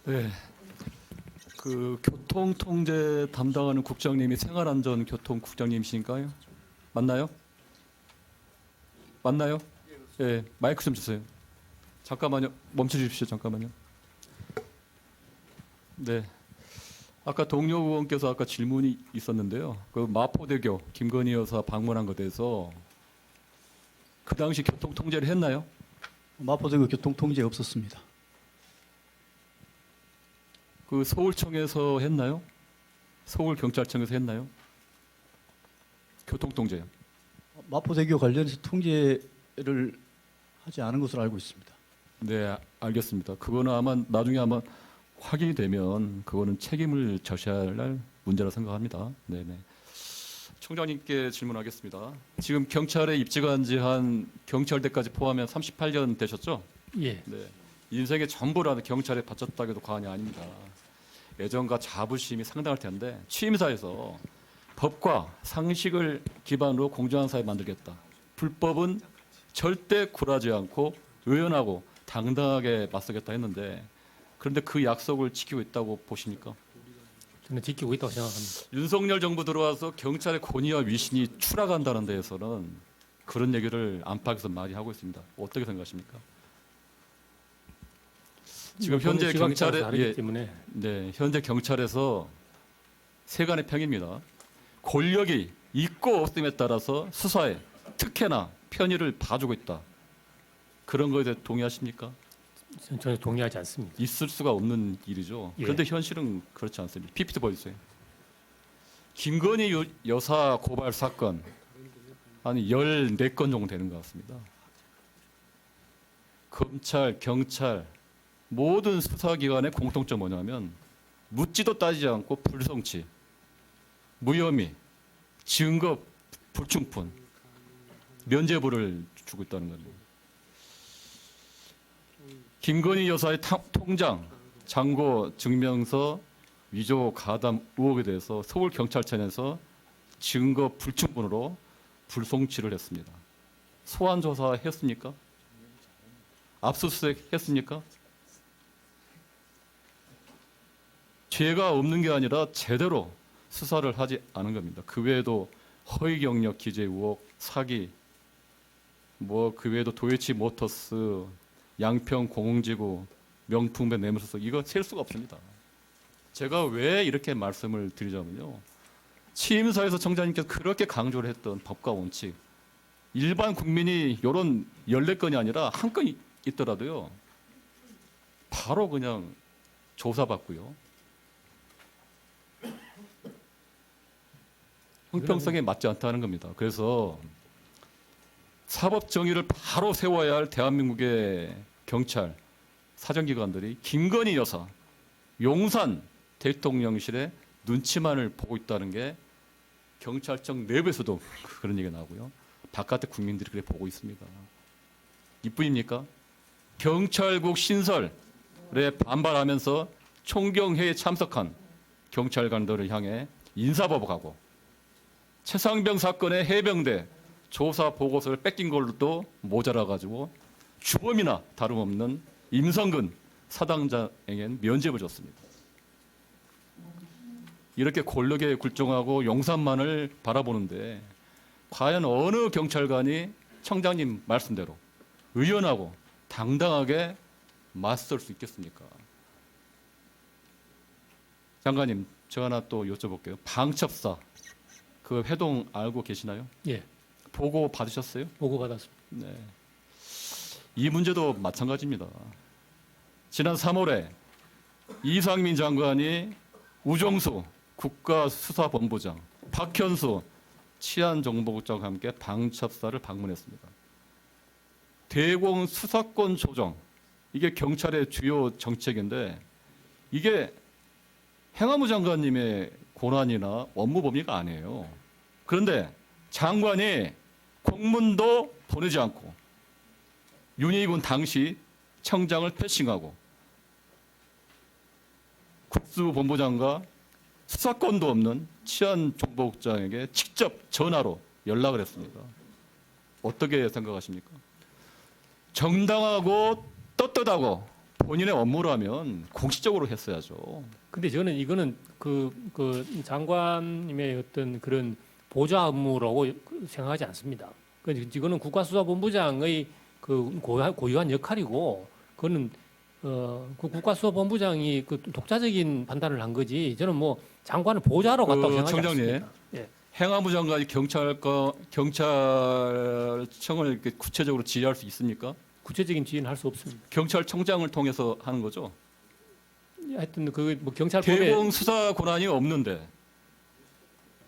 네, 그 교통 통제 담당하는 국장님이 생활안전 교통 국장님이신가요? 맞나요? 맞나요? 예, 마이크 좀 주세요. 잠깐만요. 멈춰 주십시오. 잠깐만요. 네. 아까 동료 의원께서 아까 질문이 있었는데요. 그 마포대교 김건희 여사 방문한 것에 대해서 그 당시 교통 통제를 했나요? 마포대교 교통 통제 없었습니다. 그 서울청에서 했나요? 서울경찰청에서 했나요? 교통 통제요. 마포대교 관련해서 통제를 하지 않은 것으로 알고 있습니다. 네, 알겠습니다. 그거는 아마 나중에 아마 확인이 되면 그거는 책임을 져셔야 할 문제라 생각합니다. 네네. 총장님께 질문하겠습니다. 지금 경찰에 입직한 지 한 경찰대까지 포함하면 38년 되셨죠? 예. 네. 인생의 전부를 경찰에 바쳤다고 해도 과언이 아닙니다. 애정과 자부심이 상당할 텐데 취임사에서 법과 상식을 기반으로 공정한 사회 만들겠다. 불법은 절대 굴하지 않고 의연하고 당당하게 맞서겠다 했는데 그런데 그 약속을 지키고 있다고 보십니까? 저는 지키고 있다고 생각합니다. 윤석열 정부 들어와서 경찰의 권위와 위신이 추락한다는 데에서는 그런 얘기를 안팎에서 많이 하고 있습니다. 어떻게 생각하십니까? 지금 현재 경찰에 다르기 때문에 네, 현재 경찰에서 세간의 평입니다. 권력이 있고 없음에 따라서 수사에 특혜나 편의를 봐주고 있다. 그런 거에 대해 동의하십니까? 저는 동의하지 않습니다. 있을 수가 없는 일이죠. 예. 그런데 현실은 그렇지 않습니다. PPT 보여주세요. 김건희 여사 고발 사건 한 14건 정도 되는 것 같습니다. 검찰, 경찰 모든 수사기관의 공통점 뭐냐면 묻지도 따지지 않고 불성치, 무혐의, 증거 불충분, 면죄부를 주고 있다는 겁니다. 김건희 여사의 통장, 잔고 증명서 위조 가담 의혹에 대해서 서울경찰청에서 증거 불충분으로 불송치를 했습니다. 소환 조사 했습니까? 압수수색 했습니까? 죄가 없는 게 아니라 제대로 수사를 하지 않은 겁니다. 그 외에도 허위 경력 기재 의혹, 사기, 그 외에도 도이치 모터스, 양평 공흥지구, 명품백 뇌물수수 이거 셀 수가 없습니다. 제가 왜 이렇게 말씀을 드리자면요. 취임사에서 청장님께서 그렇게 강조를 했던 법과 원칙, 일반 국민이 이런 14건이 아니라 한 건 있더라도요. 바로 그냥 조사받고요. 형평성에 맞지 않다는 겁니다. 그래서 사법 정의를 바로 세워야 할 대한민국의 경찰 사정기관들이 김건희 여사 용산 대통령실의 눈치만을 보고 있다는 게 경찰청 내부에서도 그런 얘기가 나오고요. 바깥의 국민들이 그렇게 보고 있습니다. 이뿐입니까? 경찰국 신설에 반발하면서 총경회에 참석한 경찰관들을 향해 인사보복하고 최상병 사건의 해병대 조사 보고서를 뺏긴 걸로도 모자라가지고 주범이나 다름없는 임성근 사당장에겐 면죄부를 줬습니다. 이렇게 권력에 굴종하고 용산만을 바라보는데 과연 어느 경찰관이 청장님 말씀대로 의연하고 당당하게 맞설 수 있겠습니까? 장관님, 저 하나 또 여쭤볼게요. 방첩사 그 회동 알고 계시나요? 예. 보고 받으셨어요? 보고 받았습니다. 네. 이 문제도 마찬가지입니다. 지난 3월에 이상민 장관이 우정수 국가수사본부장, 박현수 치안정보국장과 함께 방첩사를 방문했습니다. 대공 수사권 조정, 이게 경찰의 주요 정책인데 이게 행안부 장관님의 권한이나 업무 범위가 아니에요. 그런데 장관이 공문도 보내지 않고 윤희군 당시 청장을 패싱하고 국수본부장과 수사권도 없는 치안정보국장에게 직접 전화로 연락을 했습니다. 어떻게 생각하십니까? 정당하고 떳떳하고 본인의 업무라면 공식적으로 했어야죠. 근데 저는 이거는 그 장관님의 어떤 그런 보좌 업무라고 생각하지 않습니다. 이거는 국가수사본부장의 그 고유한 역할이고, 그거는 그 국가수사본부장이 그 독자적인 판단을 한 거지. 저는 뭐 장관을 보좌로 갔다고 생각하지 청장님, 않습니다. 예. 행안부 장관이 경찰청을 이렇게 구체적으로 지휘할 수 있습니까? 구체적인 지휘는 할 수 없습니다. 경찰청장을 통해서 하는 거죠. 하여튼 그 뭐 경찰법에 대공 수사 권한이 없는데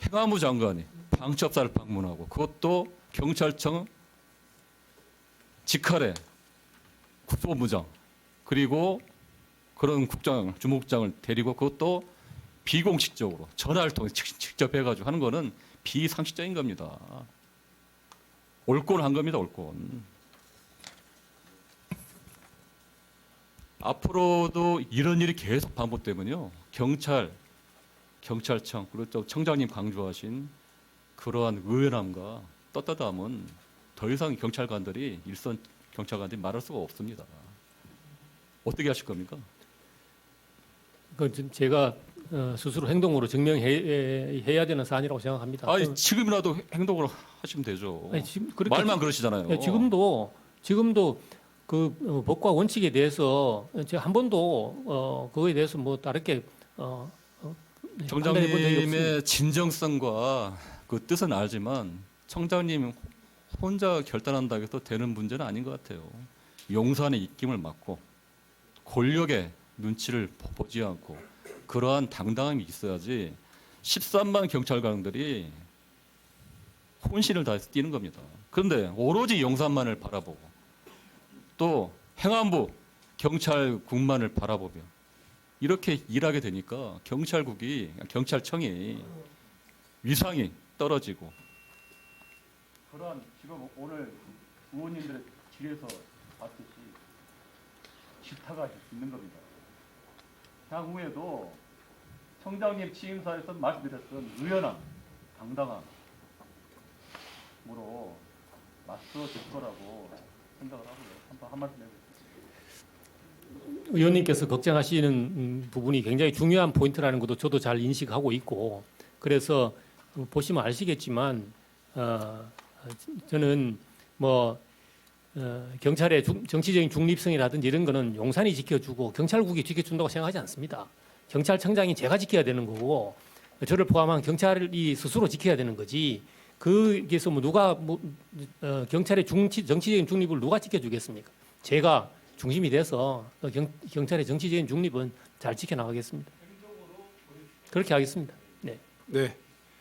행안부 장관이 방첩사를 방문하고, 그것도 경찰청 직할의 국토본부장 그리고 그런 국장, 주무국장을 데리고, 그것도 비공식적으로 전화를 통해 직접 해가지고 하는 거는 비상식적인 겁니다. 옳곤 한 겁니다. 옳곤. 앞으로도 이런 일이 계속 반복되면요, 경찰청 그리고 또 청장님 강조하신 그러한 의연함과 떳떳함은 더 이상 경찰관들이, 일선 경찰관들이 말할 수가 없습니다. 어떻게 하실 겁니까? 제가 스스로 행동으로 증명해야 되는 사안이라고 생각합니다. 아니, 지금이라도 행동을 하시면 되죠. 아니, 지금 그렇게 말만 그러시잖아요. 예, 지금도 그 법과 원칙에 대해서 제가 한 번도 그거에 대해서 뭐 다르게 판단해 본 적이 없습니다. 청장님의 진정성과 그 뜻은 알지만 청장님 혼자 결단한다고 해도 되는 문제는 아닌 것 같아요. 용산의 입김을 막고 권력의 눈치를 보지 않고 그러한 당당함이 있어야지 13만 경찰관들이 혼신을 다해서 뛰는 겁니다. 그런데 오로지 용산만을 바라보고 또 행안부 경찰국만을 바라보며 이렇게 일하게 되니까 경찰청이 위상이 떨어지고, 그러한 지금 오늘 의원님들의 길에서 봤듯이 질타가 있는 겁니다. 향후에도 청장님 취임사에서 말씀드렸던 의연함, 당당함으로 맞서줄 거라고 생각을 하고요. 한 말씀 해주세요. 의원님께서 걱정하시는 부분이 굉장히 중요한 포인트라는 것도 저도 잘 인식하고 있고, 그래서 보시면 아시겠지만 저는 뭐 경찰의 정치적인 중립성이라든지 이런 거는 용산이 지켜주고 경찰국이 지켜준다고 생각하지 않습니다. 경찰청장이 제가 지켜야 되는 거고, 저를 포함한 경찰이 스스로 지켜야 되는 거지. 거기서 뭐 누가 경찰의 정치적인 중립을 누가 지켜주겠습니까? 제가 중심이 돼서 경찰의 정치적인 중립은 잘 지켜나가겠습니다. 그렇게 하겠습니다. 네. 네.